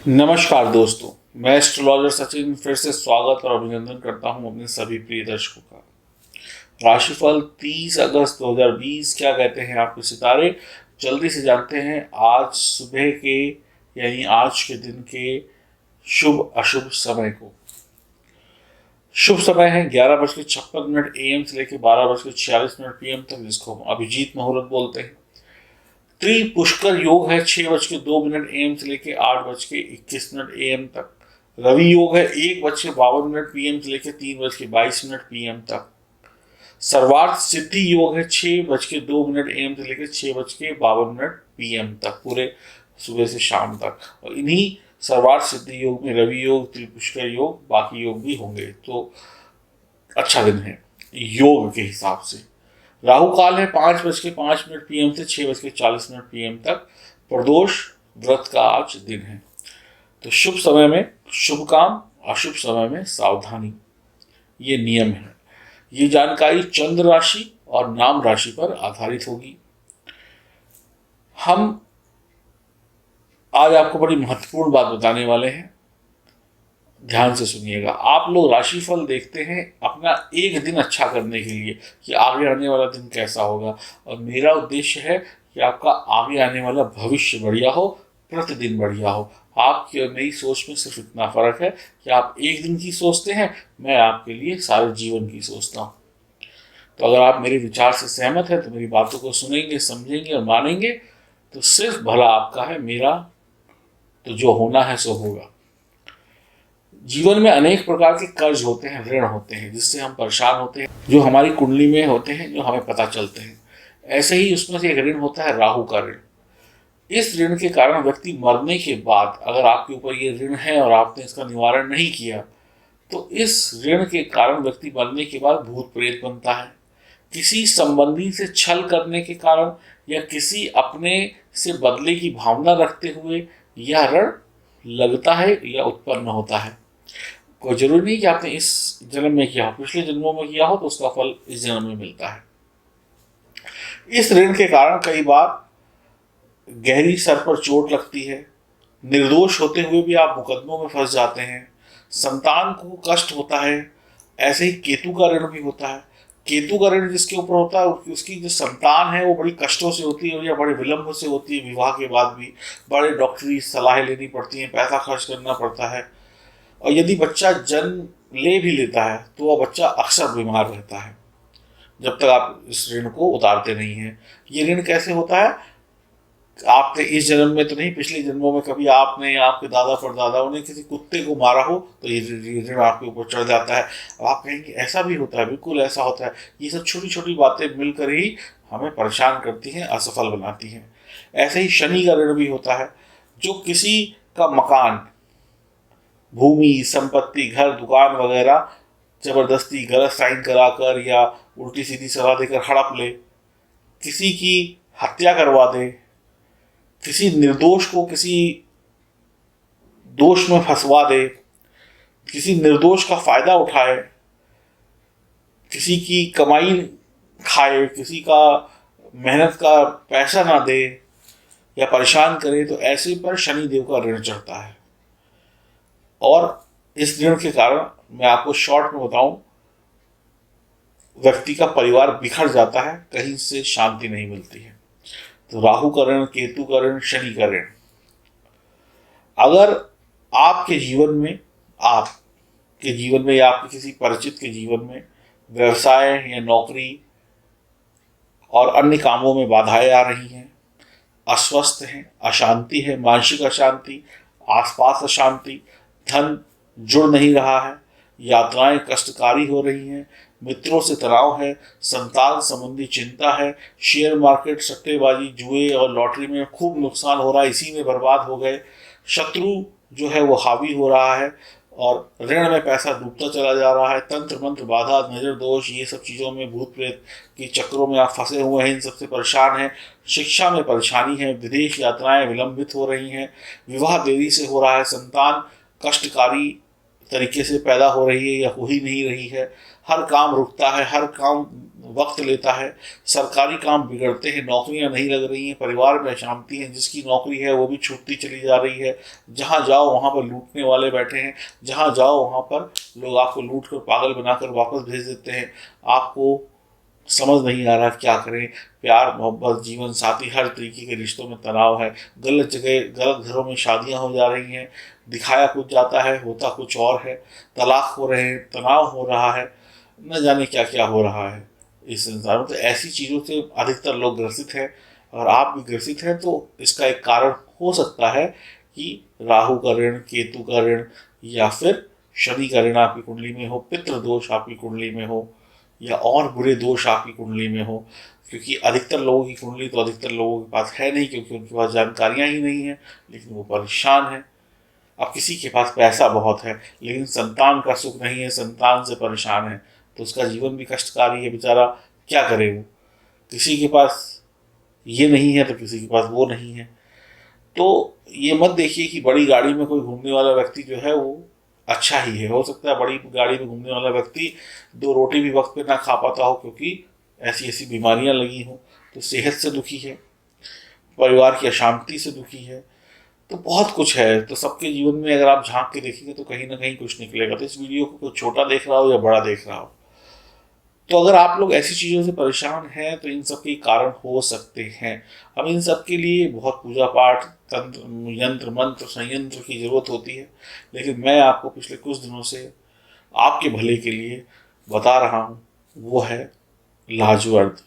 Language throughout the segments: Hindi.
नमस्कार दोस्तों, मैं एस्ट्रोलॉजर सचिन फिर से स्वागत और अभिनंदन करता हूं अपने सभी प्रिय दर्शकों का। राशिफल 30 अगस्त 2020 क्या कहते हैं आपके सितारे, जल्दी से जानते हैं आज सुबह के यानी आज के दिन के शुभ अशुभ समय को। शुभ समय है 11:56 AM से लेकर 12:46 PM तक, जिसको हम अभिजीत मुहूर्त बोलते हैं। त्रि पुष्कर योग है 6:02 AM से लेकर 8:21 AM तक। रवि योग है 1:52 PM से लेकर 3:22 PM तक। सर्वार्थ सिद्धि योग है 6:02 AM से लेकर 6:52 PM तक, पूरे सुबह से शाम तक। और इन्हीं सर्वार्थ सिद्धि योग में रवि योग, त्रिपुष्कर योग, बाकी योग भी होंगे, तो अच्छा दिन है योग के हिसाब से। राहु काल है 5:05 PM से 6:40 PM तक। प्रदोष व्रत का आज दिन है। तो शुभ समय में शुभ काम, अशुभ समय में सावधानी, ये नियम है। ये जानकारी चंद्र राशि और नाम राशि पर आधारित होगी। हम आज आपको बड़ी महत्वपूर्ण बात बताने वाले हैं, ध्यान से सुनिएगा। आप लोग राशिफल देखते हैं अपना एक दिन अच्छा करने के लिए कि आगे आने वाला दिन कैसा होगा, और मेरा उद्देश्य है कि आपका आगे आने वाला भविष्य बढ़िया हो, प्रतिदिन बढ़िया हो। आपकी और मेरी सोच में सिर्फ इतना फर्क है कि आप एक दिन की सोचते हैं, मैं आपके लिए सारे जीवन की सोचता हूँ। तो अगर आप मेरे विचार से सहमत हैं तो मेरी बातों को सुनेंगे, समझेंगे और मानेंगे, तो सिर्फ भला आपका है, मेरा तो जो होना है सो होगा। जीवन में अनेक प्रकार के कर्ज होते हैं, ऋण होते हैं, जिससे हम परेशान होते हैं, जो हमारी कुंडली में होते हैं, जो हमें पता चलते हैं। ऐसे ही उसमें से एक ऋण होता है राहु का ऋण। इस ऋण के कारण व्यक्ति मरने के बाद, अगर आपके ऊपर ये ऋण है और आपने इसका निवारण नहीं किया, तो इस ऋण के कारण व्यक्ति मरने के बाद भूत प्रेत बनता है। किसी संबंधी से छल करने के कारण या किसी अपने से बदले की भावना रखते हुए यह ऋण लगता है या उत्पन्न होता है। कोई जरूरी नहीं कि आपने इस जन्म में किया हो, पिछले जन्मों में किया हो तो उसका फल इस जन्म में मिलता है। इस ऋण के कारण कई बार गहरी सर पर चोट लगती है, निर्दोष होते हुए भी आप मुकदमों में फंस जाते हैं, संतान को कष्ट होता है। ऐसे ही केतु का ऋण भी होता है। केतु का ऋण जिसके ऊपर होता है उसकी जो संतान है वो बड़ी कष्टों से होती है या बड़े विलंब से होती है, विवाह के बाद भी बड़े डॉक्टरी सलाहें लेनी पड़ती हैं, पैसा खर्च करना पड़ता है। और यदि बच्चा जन्म ले भी लेता है तो वह बच्चा अक्सर बीमार रहता है जब तक आप इस ऋण को उतारते नहीं हैं। ये ऋण कैसे होता है? आपने इस जन्म में तो नहीं, पिछले जन्मों में कभी आपने या आपके दादा परदादाओं ने किसी कुत्ते को मारा हो तो ये ऋण आपके ऊपर चढ़ जाता है। अब आप कहेंगे ऐसा भी होता है? बिल्कुल ऐसा होता है। ये सब छोटी छोटी बातें मिलकर ही हमें परेशान करती हैं, असफल बनाती हैं। ऐसे ही शनि का ऋण भी होता है, जो किसी का मकान, भूमि, संपत्ति, घर, दुकान वगैरह जबरदस्ती गलत साइन कराकर या उल्टी सीधी सलाह देकर हड़प ले, किसी की हत्या करवा दे, किसी निर्दोष को किसी दोष में फंसवा दे, किसी निर्दोष का फायदा उठाए, किसी की कमाई खाए, किसी का मेहनत का पैसा ना दे या परेशान करे, तो ऐसे पर शनि देव का ऋण चढ़ता है। और इस ऋण के कारण मैं आपको शॉर्ट में बताऊं, व्यक्ति का परिवार बिखर जाता है, कहीं से शांति नहीं मिलती है। तो राहु का ऋण, केतु का ऋण, शनि का ऋण। अगर आपके जीवन में, आपके जीवन में या आपके किसी परिचित के जीवन में व्यवसाय या नौकरी और अन्य कामों में बाधाएं आ रही हैं, अस्वस्थ हैं, अशांति है, मानसिक अशांति, आसपास अशांति, धन जुड़ नहीं रहा है, यात्राएं कष्टकारी हो रही हैं, मित्रों से तनाव है, संतान संबंधी चिंता है, शेयर मार्केट, सट्टेबाजी, जुए और लॉटरी में खूब नुकसान हो रहा है, इसी में बर्बाद हो गए, शत्रु जो है वो हावी हो रहा है और ऋण में पैसा डूबता चला जा रहा है, तंत्र मंत्र, बाधा, नजर दोष, ये सब चीज़ों में, भूत प्रेत के चक्रों में आप फंसे हुए हैं, इन सबसे परेशान हैं, शिक्षा में परेशानी है, विदेश यात्राएं विलंबित हो रही हैं, विवाह देरी से हो रहा है, संतान कष्टकारी तरीके से पैदा हो रही है या हो ही नहीं रही है। हर काम रुकता है, हर काम वक्त लेता है, सरकारी काम बिगड़ते हैं, नौकरियां नहीं लग रही हैं, परिवार में अशांति है, जिसकी नौकरी है वो भी छूटती चली जा रही है। जहाँ जाओ वहाँ पर लूटने वाले बैठे हैं, जहाँ जाओ वहाँ पर लोग आपको लूट कर पागल बनाकर वापस भेज देते हैं। आपको समझ नहीं आ रहा क्या करें। प्यार मोहब्बत जीवन साथी हर तरीके के रिश्तों में तनाव है। गलत जगह गलत घरों में शादियां हो जा रही हैं, दिखाया कुछ जाता है होता कुछ और है। तलाक हो रहे हैं, तनाव हो रहा है, न जाने क्या क्या हो रहा है इस संसार में। तो ऐसी चीज़ों से अधिकतर लोग ग्रसित हैं। और आप भी ग्रसित हैं तो इसका एक कारण हो सकता है कि राहु का ऋण, केतु का ऋण, या फिर शनि का ऋण आपकी कुंडली में हो, पितृ दोष आपकी कुंडली में हो, या और बुरे दोष आपकी कुंडली में हो। क्योंकि अधिकतर लोगों की कुंडली तो अधिकतर लोगों के पास है नहीं, क्योंकि उनके पास जानकारियां ही नहीं है, लेकिन वो परेशान है। अब किसी के पास पैसा बहुत है लेकिन संतान का सुख नहीं है, संतान से परेशान है, तो उसका जीवन भी कष्टकारी है, बेचारा क्या करे वो। किसी के पास ये नहीं है तो किसी के पास वो नहीं है। तो ये मत देखिए कि बड़ी गाड़ी में कोई घूमने वाला व्यक्ति जो है वो अच्छा ही है। हो सकता है बड़ी गाड़ी में घूमने वाला व्यक्ति दो रोटी भी वक्त पे ना खा पाता हो, क्योंकि ऐसी ऐसी बीमारियां लगी हों, तो सेहत से दुखी है, परिवार की अशांति से दुखी है। तो बहुत कुछ है। तो सबके जीवन में अगर आप झांक के देखेंगे तो कहीं ना कहीं कुछ निकलेगा। तो इस वीडियो को कोई छोटा देख रहा हो या बड़ा देख रहा हो, तो अगर आप लोग ऐसी चीज़ों से परेशान हैं तो इन सब के कारण हो सकते हैं। अब इन सब के लिए बहुत पूजा पाठ, तंत्र, यंत्र मंत्र, संयंत्र की जरूरत होती है। लेकिन मैं आपको पिछले कुछ दिनों से आपके भले के लिए बता रहा हूँ, वो है लाजवर्द।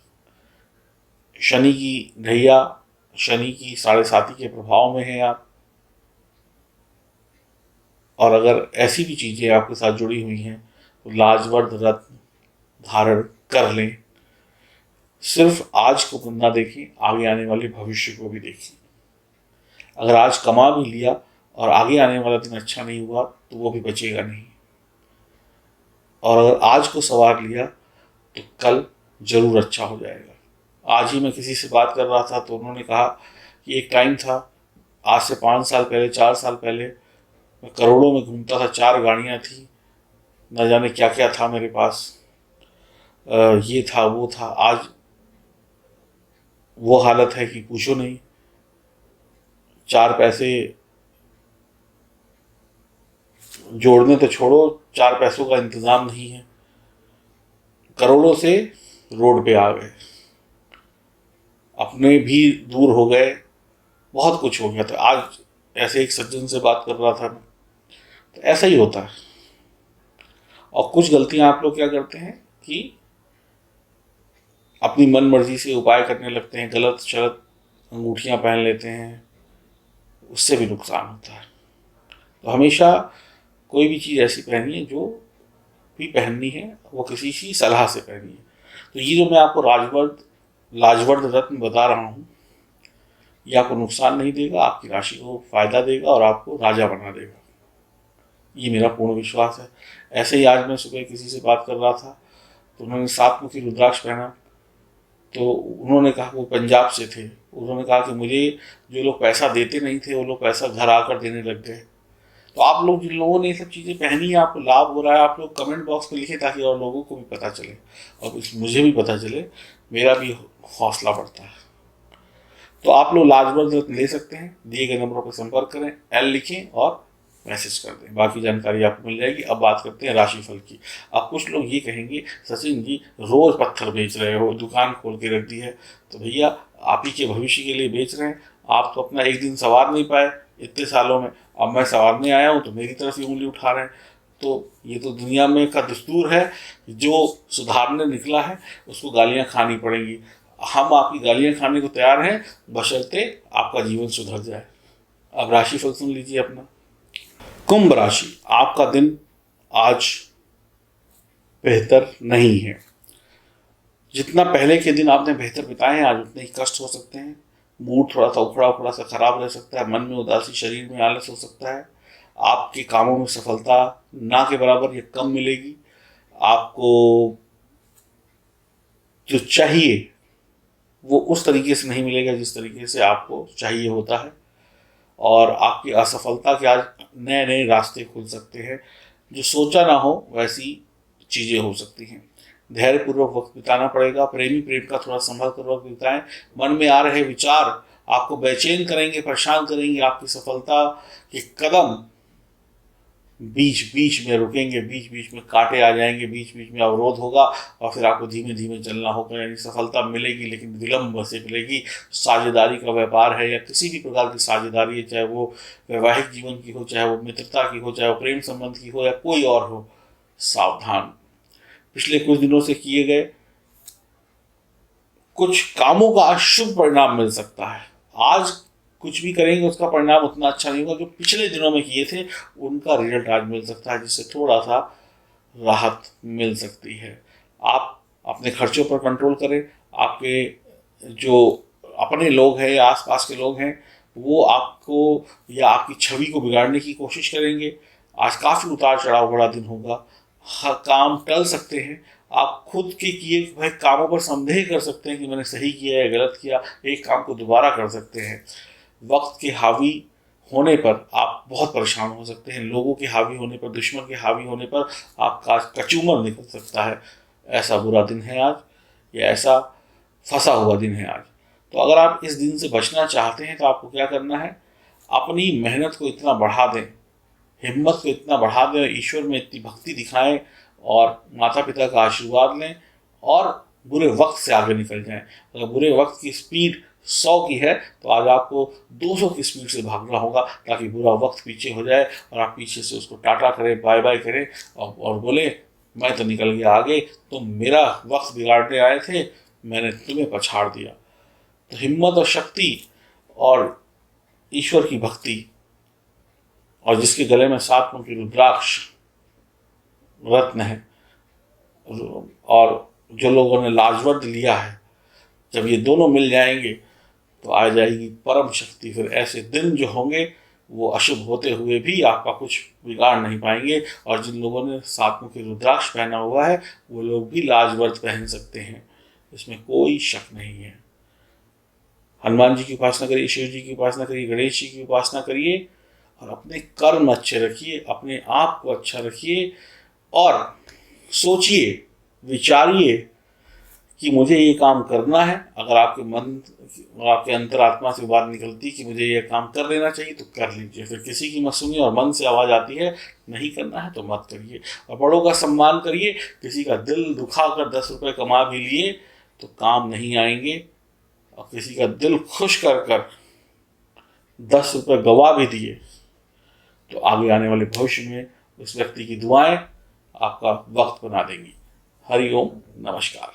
शनि की ढैया, शनि की 7.5 के प्रभाव में है आप, और अगर ऐसी भी चीज़ें आपके साथ जुड़ी हुई हैं तो लाजवर्द रत्न धारण कर लें। सिर्फ आज को ना देखें, आगे आने वाले भविष्य को भी देखें। अगर आज कमा भी लिया और आगे आने वाला दिन अच्छा नहीं हुआ तो वो भी बचेगा नहीं। और अगर आज को संवार लिया तो कल जरूर अच्छा हो जाएगा। आज ही मैं किसी से बात कर रहा था तो उन्होंने कहा कि एक टाइम था, आज से 5 साल पहले, 4 साल पहले मैं करोड़ों में घूमता था, 4 गाड़ियाँ थी, न जाने क्या क्या था मेरे पास, ये था वो था। आज वो हालत है कि पूछो नहीं। 4 पैसे जोड़ने तो छोड़ो, 4 पैसों का इंतजाम नहीं है। करोड़ों से रोड पे आ गए, अपने भी दूर हो गए, बहुत कुछ हो गया था। आज ऐसे एक सज्जन से बात कर रहा था मैं, तो ऐसा ही होता है। और कुछ गलतियां आप लोग क्या करते हैं कि अपनी मन मर्जी से उपाय करने लगते हैं, गलत शलत अंगूठियां पहन लेते हैं, उससे भी नुकसान होता है। तो हमेशा कोई भी चीज़ ऐसी पहनिए, जो भी पहननी है वो किसी की सलाह से पहनिए। तो ये जो मैं आपको लाजवर्द रत्न बता रहा हूँ, ये आपको नुकसान नहीं देगा, आपकी राशि को फायदा देगा और आपको राजा बना देगा, ये मेरा पूर्ण विश्वास है। ऐसे ही आज मैं सुबह किसी से बात कर रहा था तो उन्होंने 7 मुखी रुद्राक्ष पहना। तो उन्होंने कहा, वो पंजाब से थे, उन्होंने कहा कि मुझे जो लोग पैसा देते नहीं थे वो लोग पैसा घर आकर देने लग गए। तो आप लोग, जिन लोगों ने ये सब चीज़ें पहनी है, आपको लाभ हो रहा है, आप लोग कमेंट बॉक्स में लिखें ताकि और लोगों को भी पता चले और मुझे भी पता चले, मेरा भी हौसला बढ़ता है। तो आप लोग लाजवर्द रत्न ले सकते हैं। दिए गए नंबरों पर संपर्क करें, एल लिखें और मैसेज कर दें, बाकी जानकारी आपको मिल जाएगी। अब बात करते हैं राशिफल की। अब कुछ लोग ये कहेंगे, सचिन जी रोज पत्थर बेच रहे हो, दुकान खोल के रख दी है, तो भैया आप ही के भविष्य के लिए बेच रहे हैं। आप तो अपना एक दिन संवार नहीं पाए इतने सालों में, अब मैं संवारने आया हूँ तो मेरी तरफ ही उंगली उठा रहे हैं। तो ये तो दुनिया में का दस्तूर है, जो सुधारने निकला है उसको गालियाँ खानी पड़ेंगी। हम आपकी गालियाँ खाने को तैयार हैं, बशर्ते आपका जीवन सुधर जाए। अब राशिफल सुन लीजिए अपना। कुंभ राशि, आपका दिन आज बेहतर नहीं है। जितना पहले के दिन आपने बेहतर बिताए हैं, आज उतने ही कष्ट हो सकते हैं। मूड थोड़ा सा उखड़ा उखड़ा सा खराब रह सकता है, मन में उदासी, शरीर में आलस हो सकता है। आपके कामों में सफलता ना के बराबर या कम मिलेगी। आपको जो चाहिए वो उस तरीके से नहीं मिलेगा जिस तरीके से आपको चाहिए होता है। और आपकी असफलता के आज नए नए रास्ते खुल सकते हैं। जो सोचा ना हो वैसी चीज़ें हो सकती हैं। धैर्यपूर्वक वक्त बिताना पड़ेगा। प्रेमी प्रेम का थोड़ा संभल कर वक्त बिताएं। मन में आ रहे विचार आपको बेचैन करेंगे, परेशान करेंगे। आपकी सफलता के कदम बीच बीच में रुकेंगे, बीच बीच में कांटे आ जाएंगे, बीच बीच में अवरोध होगा और फिर आपको धीमे धीमे चलना होगा। यानी सफलता मिलेगी लेकिन विलम्ब से मिलेगी। साझेदारी का व्यापार है या किसी भी प्रकार की साझेदारी है, चाहे वो वैवाहिक जीवन की हो, चाहे वो मित्रता की हो, चाहे वो प्रेम संबंध की हो या कोई और हो, सावधान। पिछले कुछ दिनों से किए गए कुछ कामों का अशुभ परिणाम मिल सकता है। आज कुछ भी करेंगे उसका परिणाम उतना अच्छा नहीं होगा। जो पिछले दिनों में किए थे उनका रिजल्ट आज मिल सकता है, जिससे थोड़ा सा राहत मिल सकती है। आप अपने खर्चों पर कंट्रोल करें। आपके जो अपने लोग हैं या आसपास के लोग हैं वो आपको या आपकी छवि को बिगाड़ने की कोशिश करेंगे। आज काफ़ी उतार चढ़ाव भरा दिन होगा। हर काम टल सकते हैं। आप खुद के किए हुए कामों पर संदेह कर सकते हैं कि मैंने सही किया या गलत किया। एक काम को दोबारा कर सकते हैं। वक्त के हावी होने पर आप बहुत परेशान हो सकते हैं। लोगों के हावी होने पर, दुश्मन के हावी होने पर आपका कचूमर निकल सकता है। ऐसा बुरा दिन है आज, या ऐसा फंसा हुआ दिन है आज। तो अगर आप इस दिन से बचना चाहते हैं तो आपको क्या करना है, अपनी मेहनत को इतना बढ़ा दें, हिम्मत को इतना बढ़ा दें, ईश्वर में इतनी भक्ति दिखाएं और माता पिता का आशीर्वाद लें और बुरे वक्त से आगे निकल जाएं। अगर बुरे वक्त की स्पीड 100 की है तो आज आपको 200 की स्पीड से भागना होगा, ताकि बुरा वक्त पीछे हो जाए और आप पीछे से उसको टाटा करें, बाय बाय करें और बोले मैं तो निकल गया आगे, तुम मेरा वक्त बिगाड़ने आए थे, मैंने तुम्हें पछाड़ दिया। तो हिम्मत और शक्ति और ईश्वर की भक्ति, और जिसके गले में 7 मुखी रुद्राक्ष रत्न है, और जो लोगों ने लाजवंत लिया है, जब ये दोनों मिल जाएंगे तो आ जाएगी परम शक्ति। फिर ऐसे दिन जो होंगे वो अशुभ होते हुए भी आपका कुछ बिगाड़ नहीं पाएंगे। और जिन लोगों ने 7 मुखी रुद्राक्ष पहना हुआ है वो लोग भी लाजवर्त पहन सकते हैं, इसमें कोई शक नहीं है। हनुमान जी की उपासना करिए, शिव जी की उपासना करिए, गणेश जी की उपासना करिए और अपने कर्म अच्छे रखिए, अपने आप को अच्छा रखिए और सोचिए, विचारिए कि मुझे ये काम करना है। अगर आपके मन, आपके अंतरात्मा से बात निकलती कि मुझे ये काम कर लेना चाहिए तो कर लीजिए। फिर किसी की मत सुनिए। और मन से आवाज़ आती है नहीं करना है तो मत करिए। और बड़ों का सम्मान करिए। किसी का दिल दुखा कर 10 रुपये कमा भी लिए तो काम नहीं आएंगे, और किसी का दिल खुश कर कर 10 रुपये गवा भी दिए तो आगे आने वाले भविष्य में उस व्यक्ति की दुआएं आपका वक्त बना देंगी। हरि ओम, नमस्कार।